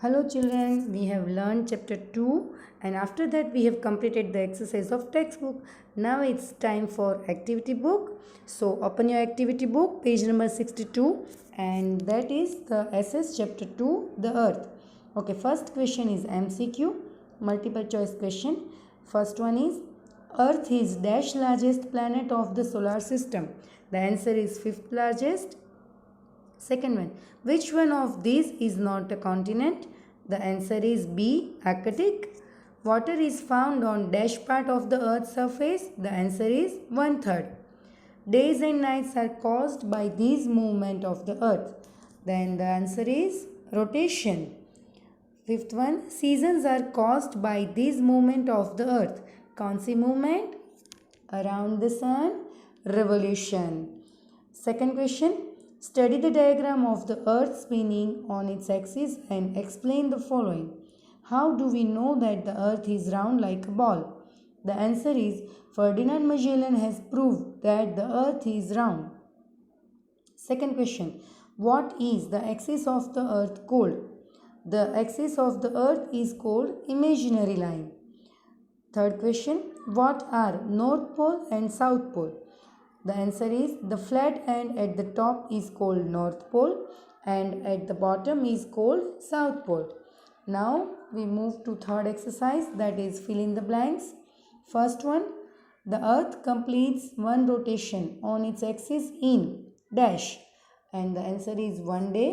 Hello children, we have learned chapter 2 and after that we have completed the exercise of textbook. Now it's time for activity book. So open your activity book, page number 62, and that is the SS chapter 2, the earth. Okay, first question is MCQ, multiple choice question. First one is earth is dash largest planet of the solar system. The answer is fifth largest. Second one, which one of these is not a continent? The answer is B, Arctic. Water is found on dash part of the earth's surface? The answer is 1/3. Days and nights are caused by these movement of the earth. Then the answer is rotation. Fifth one, seasons are caused by this movement of the earth. कौन सी movement? Around the sun, revolution. Second question, study the diagram of the earth spinning on its axis and explain the following. How do we know that the earth is round like a ball? The answer is Ferdinand Magellan has proved that the earth is round. Second question, what is the axis of the earth called? The axis of the earth is called imaginary line. Third question, what are North Pole and South Pole? The answer is the flat end at the top is called North Pole and at the bottom is called South Pole. Now we move to third exercise, that is fill in the blanks. First one, the earth completes one rotation on its axis in dash, and the answer is 1 day.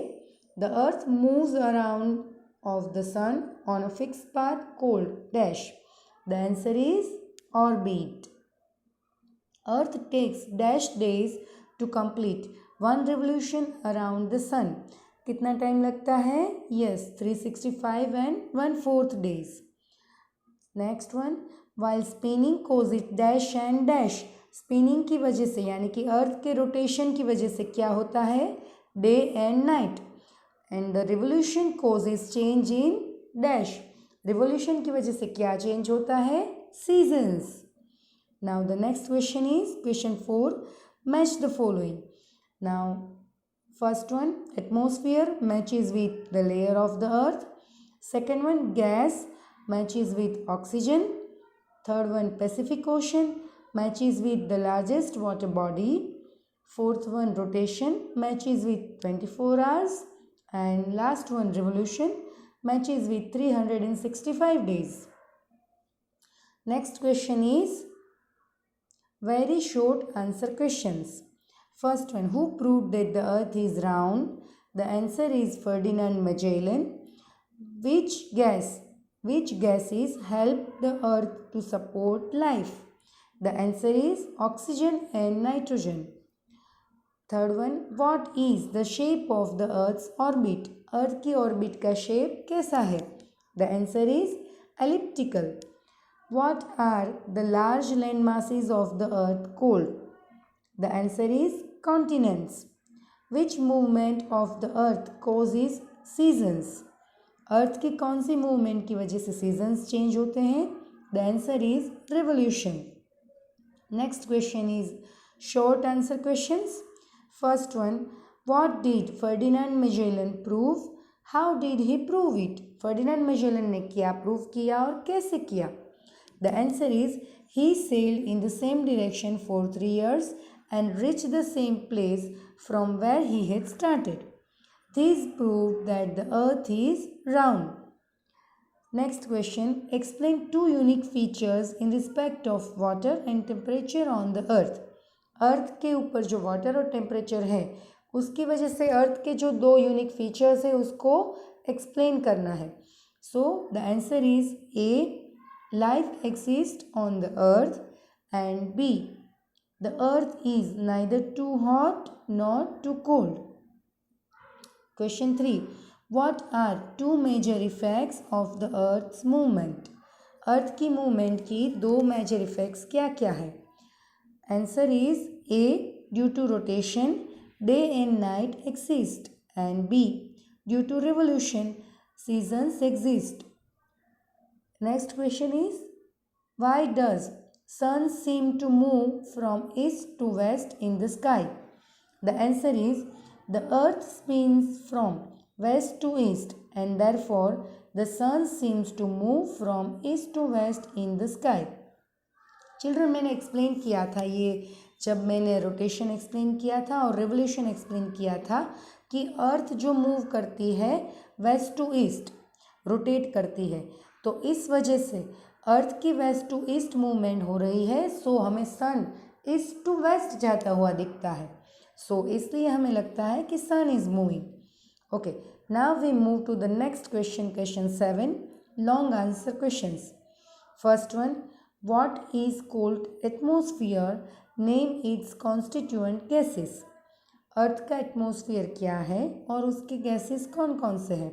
The earth moves around of the sun on a fixed path called dash. The answer is orbit. Earth takes dash days to complete one revolution around the sun. कितना time लगता है? Yes, 365 and 1/4 days. Next one, while spinning causes dash and dash. Spinning की वजह से यानी कि अर्थ के rotation की वजह से क्या होता है? Day and night. And the revolution causes change in dash. Revolution की वजह से क्या चेंज होता है? Seasons. Now the next question is question 4. Match the following. Now first one, atmosphere matches with the layer of the earth. Second one, gas matches with oxygen. Third one, Pacific Ocean matches with the largest water body. Fourth one, rotation matches with 24 hours. And last one, revolution matches with 365 days. Next question is very short answer questions. First one, who proved that the earth is round? The answer is Ferdinand Magellan. Which gases help the earth to support life? The answer is oxygen and nitrogen. Third one, what is the shape of the earth's orbit? अर्थ की orbit का shape कैसा है? The answer is elliptical. What are the large land masses of the earth called? The answer is continents. Which movement of the earth causes seasons? अर्थ की कौन सी movement की वजह से seasons change होते हैं? The answer is revolution. Next question is short answer questions. First one, what did Ferdinand Magellan prove? How did he prove it? Ferdinand Magellan ने क्या prove किया और कैसे किया? The answer is he sailed in the same direction for 3 years and reached the same place from where he had started. This proved that the earth is round. Next question, explain two unique features in respect of water and temperature on the earth. Earth के ऊपर जो water और temperature है उसकी वजह से अर्थ के जो दो यूनिक फीचर्स है उसको एक्सप्लेन करना है. So the answer is A, life exists on the earth, and B, the earth is neither too hot nor too cold. Question 3, what are two major effects of the earth's movement? Earth की movement की दो major effects क्या क्या है? Answer is A, due to rotation day and night exist, and B, due to revolution seasons exist. Next question is, why does sun seem to move from east to west in the sky? The answer is, the earth spins from west to east and therefore the sun seems to move from east to west in the sky. Children मैंने explain किया था ये जब मैंने rotation explain किया था और revolution explain किया था कि अर्थ जो मूव करती है वेस्ट टू ईस्ट रोटेट करती है, तो इस वजह से अर्थ की वेस्ट टू ईस्ट मूवमेंट हो रही है, सो हमें सन ईस्ट टू वेस्ट जाता हुआ दिखता है, सो इसलिए हमें लगता है कि sun is moving. Okay, now we move to the next question, question 7, long answer questions. First one, what is called atmosphere? Name its constituent gases. अर्थ का एटमॉस्फेयर क्या है और उसके गैसेस कौन कौन से हैं?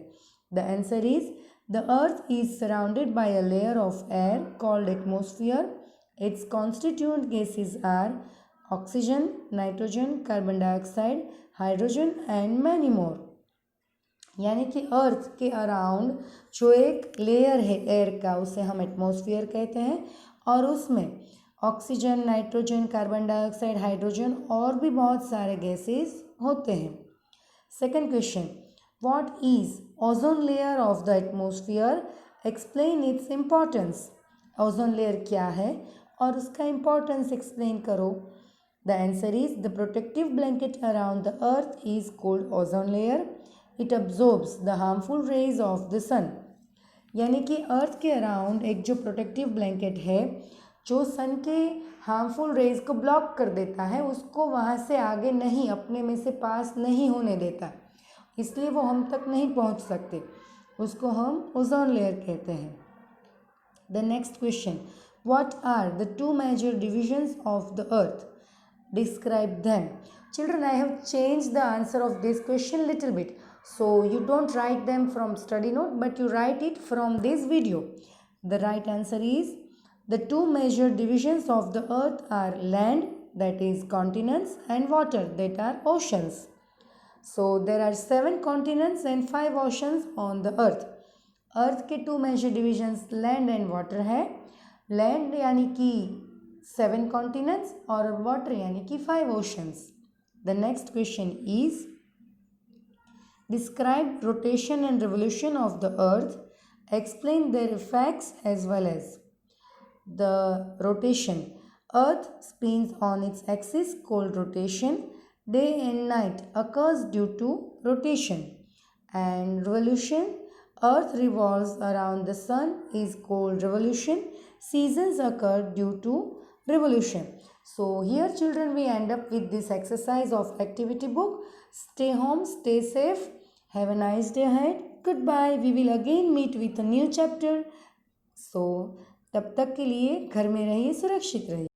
The answer is the earth is surrounded by a layer of air called atmosphere. Its constituent gases are oxygen, nitrogen, carbon dioxide, hydrogen and many more. यानी कि अर्थ के अराउंड जो एक लेयर है एयर का उसे हम एटमॉस्फेयर कहते हैं और उसमें oxygen, nitrogen, carbon dioxide, hydrogen और भी बहुत सारे गैसेस होते हैं. Second question, what is ozone layer of the atmosphere? Explain its importance. Ozone layer क्या है और उसका इम्पोर्टेंस एक्सप्लेन करो. The answer is the protective blanket around the earth is called ozone layer. It absorbs the harmful rays of the sun. यानी कि अर्थ के around एक जो प्रोटेक्टिव ब्लैंकेट है जो सन के हार्मफुल रेज को ब्लॉक कर देता है, उसको वहाँ से आगे नहीं, अपने में से पास नहीं होने देता, इसलिए वो हम तक नहीं पहुँच सकते, उसको हम ओजोन लेयर कहते हैं. The next question, what are the two major divisions of the earth? Describe them. Children, I have changed the answer of this question little bit. So you don't write them from study note, but you write it from this video. The right answer is the two major divisions of the earth are land, that is continents, and water, that are oceans. So there are 7 continents and 5 oceans on the earth. Earth के two major divisions land and water है. Land यानी कि 7 continents और water यानी कि 5 oceans. The next question is describe rotation and revolution of the earth. Explain their effects as well as the rotation. Earth spins on its axis called rotation. Day and night occurs due to rotation. And revolution, earth revolves around the sun is called revolution. Seasons occur due to revolution. So here children we end up with this exercise of activity book. Stay home, stay safe, have a nice day ahead. Goodbye. We will again meet with a new chapter. So तब तक के लिए घर में रहिए, सुरक्षित रहिए.